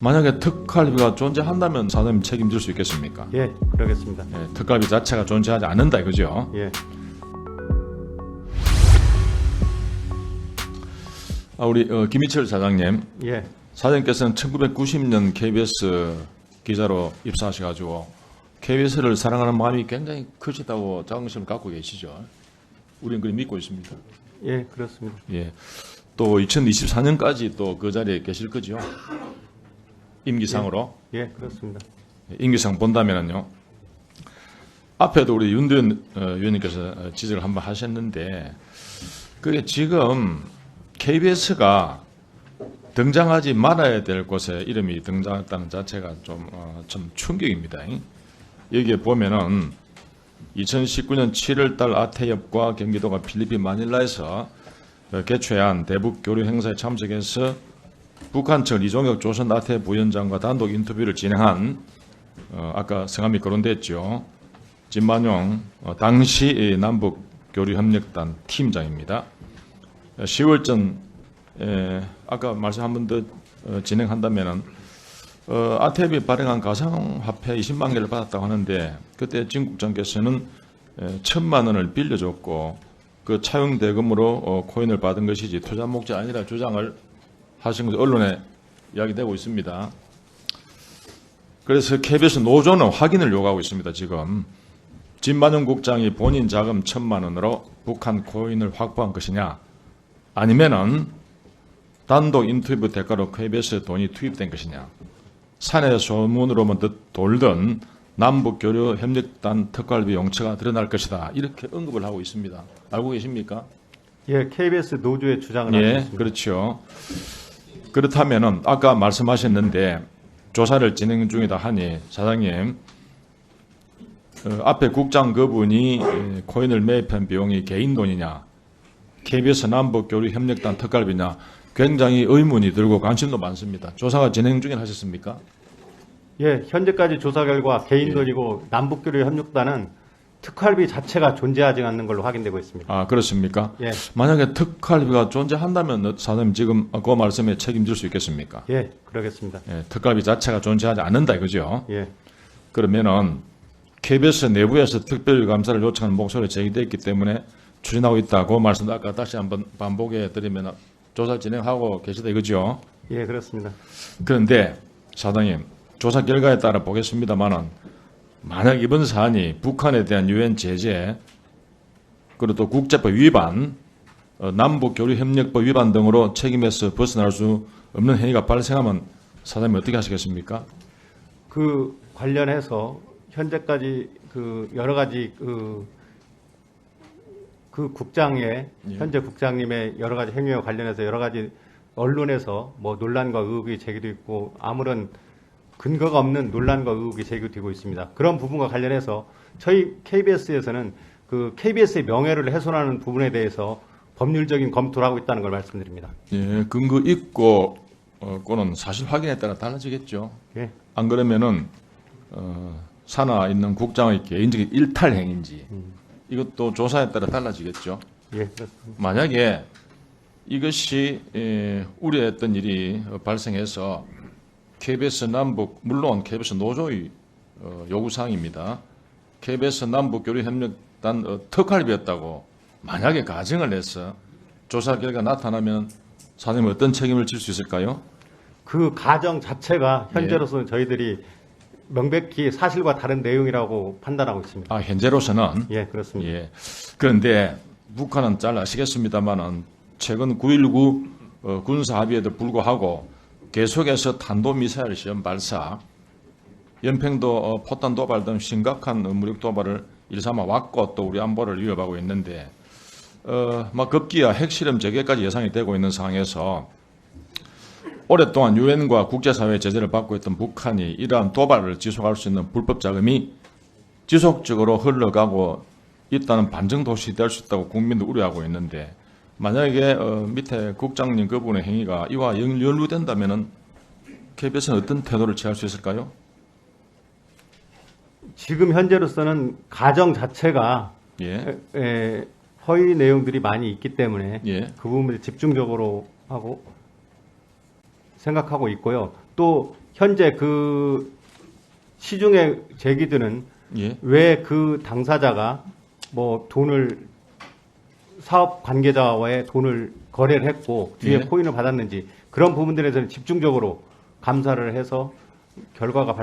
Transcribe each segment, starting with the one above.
만약에 특활비가 존재한다면 사장님 책임질 수 있겠습니까? 예, 그러겠습니다. 예, 특활비 자체가 존재하지 않는다 이거죠. 예, 우리 김희철 사장님, 예, 사장님께서는 1990년 KBS 기자로 입사하셔가지고 KBS를 사랑하는 마음이 굉장히 크시다고 자긍심을 갖고 계시죠. 우리는 그걸 믿고 있습니다. 예, 그렇습니다. 예, 또 2024년까지 또 그 자리에 계실 거죠. 임기상으로. 예, 그렇습니다. 임기상 본다면은요. 앞에도 우리 윤두현 위원님께서 지적을 한번 하셨는데 그게 지금 KBS가 등장하지 말아야 될 곳에 이름이 등장했다는 자체가 좀 충격입니다. 여기에 보면은 2019년 7월달 아태협과 경기도가 필리핀 마닐라에서 개최한 대북 교류 행사에 참석해서 북한 측 이종혁 조선 아태 부위원장과 단독 인터뷰를 진행한 아까 성함이 거론됐죠. 진만용 당시 남북 교류 협력단 팀장입니다. 10월쯤 아까 말씀 한 번 더 진행한다면은 아태협이 발행한 가상화폐 20만 개를 받았다고 하는데 그때 진 국장께서는 1,000만 원을 빌려줬고 그 차용 대금으로 코인을 받은 것이지 투자 목적이 아니라 주장을 하신 것이 언론에 이야기되고 있습니다. 그래서 KBS 노조는 확인을 요구하고 있습니다. 지금 진만용 국장이 본인 자금 1,000만 원으로 북한 코인을 확보한 것이냐 아니면은 단독 인터뷰 대가로 KBS에 돈이 투입된 것이냐 사내 소문으로만 돌던 남북교류협력단 특활비 용처가 드러날 것이다. 이렇게 언급을 하고 있습니다. 알고 계십니까? 예, KBS 노조의 주장을 하고 예, 있습니다. 그렇죠. 그렇다면은 아까 말씀하셨는데 조사를 진행 중이다 하니 사장님 앞에 국장 그분이 코인을 매입한 비용이 개인 돈이냐 KBS 남북교류협력단 특활비냐 굉장히 의문이 들고 관심도 많습니다. 조사가 진행 중에 하셨습니까? 예, 현재까지 조사 결과 개인 예. 돈이고 남북교류 협력단은 특활비 자체가 존재하지 않는 걸로 확인되고 있습니다. 아 그렇습니까? 예, 만약에 특활비가 존재한다면 사장님 지금 그 말씀에 책임질 수 있겠습니까? 예, 그러겠습니다. 예, 특활비 자체가 존재하지 않는다 이거죠. 예, 그러면은 KBS 내부에서 특별감사를 요청하는 목소리가 제기되어 있기 때문에 추진하고 있다. 그 말씀도 아까 다시 한번 반복해 드리면 조사 진행하고 계시다 이거죠. 예, 그렇습니다. 그런데 사장님 조사 결과에 따라 보겠습니다만은 만약 이번 사안이 북한에 대한 유엔 제재 그리고 또 국제법 위반 남북교류협력법 위반 등으로 책임에서 벗어날 수 없는 행위가 발생하면 사장님이 어떻게 하시겠습니까? 그 관련해서 현재까지 그 여러 가지 그 국장의 예. 현재 국장님의 여러 가지 행위와 관련해서 여러 가지 언론에서 뭐 논란과 의혹이 제기되고 있고 아무런 근거가 없는 논란과 의혹이 제기되고 있습니다. 그런 부분과 관련해서 저희 KBS에서는 그 KBS의 명예를 훼손하는 부분에 대해서 법률적인 검토를 하고 있다는 걸 말씀드립니다. 예, 근거 있고 그는 사실 확인에 따라 달라지겠죠. 예, 안 그러면은 산하 있는 국장의 개인적인 일탈 행위인지 이것도 조사에 따라 달라지겠죠. 예, 그렇습니다. 만약에 이것이 우려했던 일이 발생해서 KBS 남북 물론 KBS 노조의 요구사항입니다. KBS 남북교류협력단 특활비였다고 만약에 가정을 해서 조사 결과 나타나면 사장님 어떤 책임을 질 수 있을까요? 그 가정 자체가 현재로서는 저희들이 명백히 사실과 다른 내용이라고 판단하고 있습니다. 아 현재로서는 예, 그렇습니다. 예. 그런데 북한은 잘 아시겠습니다만은 최근 9.19 군사 합의에도 불구하고 계속해서 탄도미사일 시험 발사, 연평도 포탄 도발 등 심각한 무력 도발을 일삼아 왔고 또 우리 안보를 위협하고 있는데 막 급기야 핵실험 재개까지 예상이 되고 있는 상황에서 오랫동안 유엔과 국제사회의 제재를 받고 있던 북한이 이러한 도발을 지속할 수 있는 불법 자금이 지속적으로 흘러가고 있다는 반증도시 될 수 있다고 국민도 우려하고 있는데 만약에 밑에 국장님 그분의 행위가 이와 연루된다면 KBS는 어떤 태도를 취할 수 있을까요? 지금 현재로서는 가정 자체가 예. 허위 내용들이 많이 있기 때문에 예. 그 부분을 집중적으로 하고 생각하고 있고요. 또 현재 그 시중에 제기드는 예. 왜 그 당사자가 뭐 돈을 사업 관계자와의 돈을 거래를 했고 뒤에 예. 코인을 받았는지 그런 부분들에 대해서는 집중적으로 감사를 해서 결과가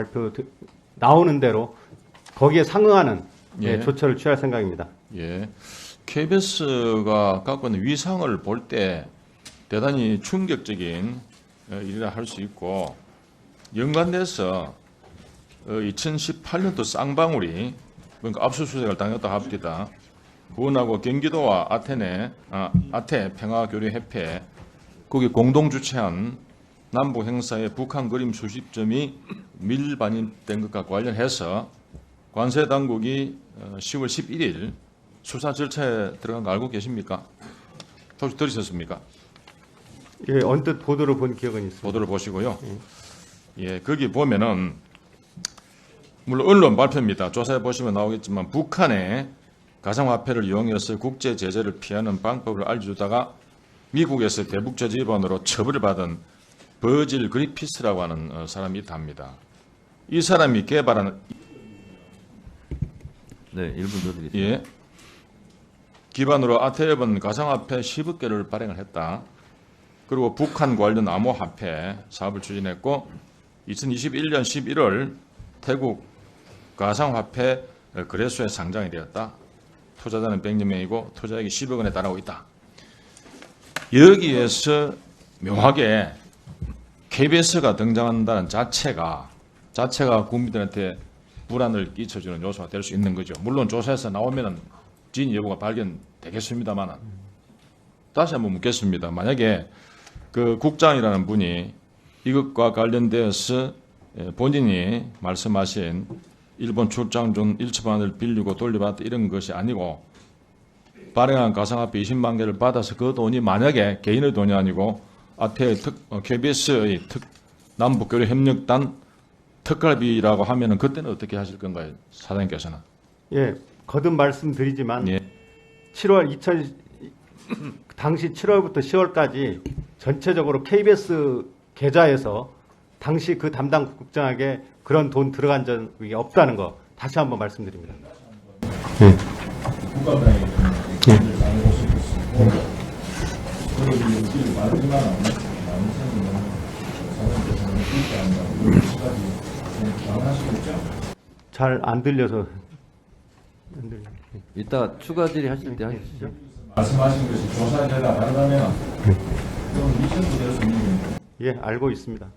나오는 대로 거기에 상응하는 예. 조처를 취할 생각입니다. 예. KBS가 갖고 있는 위상을 볼 때 대단히 충격적인 일이라 할 수 있고 연관돼서 2018년도 쌍방울이 그러니까 압수수색을 당했다 합니다. 그원하고 경기도와 아태 평화교류협회 거기 공동 주최한 남북 행사의 북한 그림 수십 점이 밀반입된 것과 관련해서 관세 당국이 10월 11일 수사 절차에 들어간 거 알고 계십니까? 혹시 들으셨습니까? 예, 언뜻 보도를 본 기억은 있습니다. 보도를 보시고요. 예, 거기 보면은 물론 언론 발표입니다. 조사해 보시면 나오겠지만 북한의 가상화폐를 이용해서 국제 제재를 피하는 방법을 알려주다가 미국에서 대북 제재 위반으로 처벌을 받은 버질 그리피스라고 하는 사람이 있답니다. 이 사람이 개발한 네, 1분 더 드리겠습니다. 예, 기반으로 아태협은 가상화폐 10억 개를 발행을 했다. 그리고 북한 관련 암호화폐 사업을 추진했고 2021년 11월 태국 가상화폐 거래소에 상장이 되었다. 투자자는 100여 명이고 투자액이 10억 원에 달하고 있다. 여기에서 묘하게 KBS가 등장한다는 자체가 국민들한테 불안을 끼쳐주는 요소가 될 수 있는 거죠. 물론 조사에서 나오면은 진 여부가 발견되겠습니다만 다시 한번 묻겠습니다. 만약에 그 국장이라는 분이 이것과 관련되어서 본인이 말씀하신 일본 출장 중 1천 원을 빌리고 돌려받았다 이런 것이 아니고 발행한 가상화폐 20만 개를 받아서 그 돈이 만약에 개인의 돈이 아니고 아태 KBS의 남북교류협력단 특갈비라고 하면은 그때는 어떻게 하실 건가요, 사장님께서는? 예, 거듭 말씀드리지만 예. 당시 7월부터 10월까지 전체적으로 KBS 계좌에서 당시 그 담당 국장에게 그런 돈 들어간 적이 없다는 거 다시 한번 말씀드립니다. 잘 안 들려서 안 들려요. 이따 추가 질의 하실 때 하시죠. 말씀하신 것이 조사에 대해 다르다면 그럼 미션도 될 수 있는 겁니다. 예, 알고 있습니다.